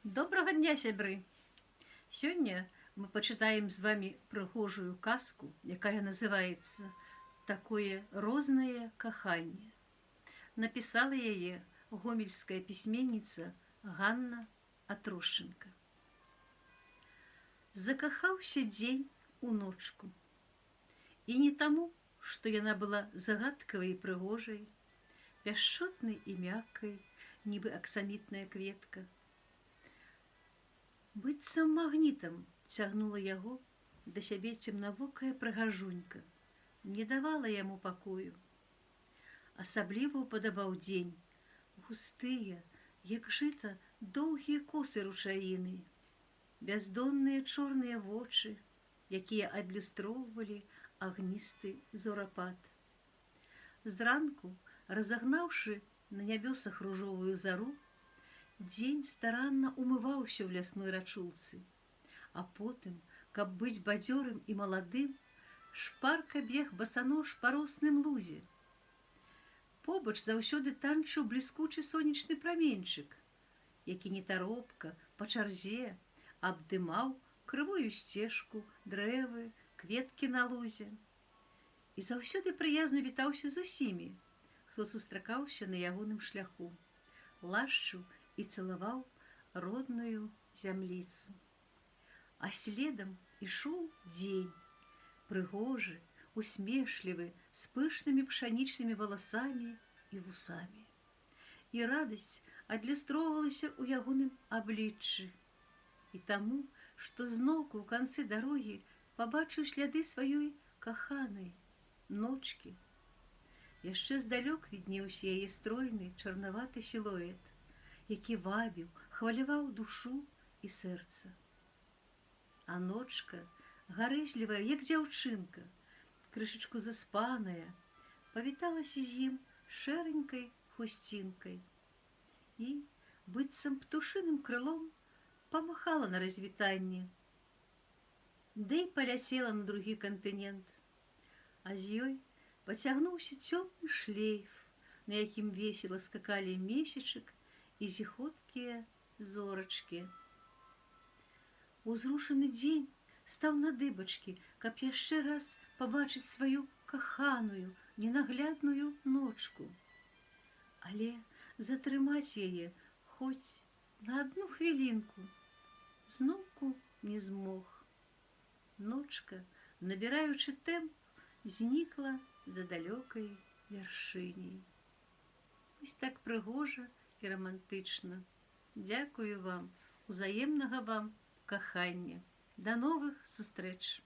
Доброго дня, сябры! Сёння мы пачытаем з вами прыгожую казку, якая называецца «Такое рознае каханне». Напісала яе гомельская пісьменніца Ганна Атрушченка. Закахаўся дзень у ночку. І не таму, што яна была загадкавай і прыгожай, пяшчотнай і мяккай, нібы аксамітная кветка. Быццам магнітам цягнула яго да сябе цемнавокая прыгажунька, не давала яму пакою. Асабліва ўпадабаў дзень густыя, як жыта, доўгія косы ручаіны, бяздонныя чорныя вочы, якія адлюстроўвалі агністы зорапад. Зранку, разагнаўшы на нябёсах ружовую зару, дзень старанна умываўся ў лясной рачулцы, а потым, каб быць бадзёрым і маладым, шпарка бег басанож па росным лузе. Побач заўсёды танчыў бліскучы сонечны праменьчык, які нетаропка, па чарзе, абдымаў крывую сцежку, дрэвы, кветкі на лузе. І заўсёды прыязна вітаўся з усімі, хто сустракаўся на ягоным шляху, лашчыў і цалаваў родную зямліцу. А следам ішоў дзень, прыгожы, усмешлівы, з пышнымі пшанічнымі валасамі і вусамі. І радасць адлюстроўвалася ў ягоным абліччы. І таму, што зноўку ў канцы дарогі пабачыў сляды сваёй каханай, ночкі. Яшчэ здалёк віднеўся яе стройны чарнаваты сілуэт, які вабіў, хваляваў душу і сэрца. А ночка, гарэзлівая, як дзяўчынка, крышачку заспаная, павіталася з ім шэранькай хусцінкай і, быццам птушыным крылом, памахала на развітанне, ды і паляцела на другі кантынент, а з ёй пацягнуўся цёмны шлейф, на якім весела скакалі месячык і зіхоткія зорачкі. Узрушаны дзень стаў на дыбачкі, каб яшчэ раз пабачыць сваю каханую, ненаглядную ночку. Але затрымаць яе хоць на адну хвілінку зноўку не змог. Ночка, набіраючы тэмп, знікла за далёкай вяршыняй. Вось так прыгожа і романтычна. Дзякую вам, узаемнага вам кахання. Да новых сустрэч!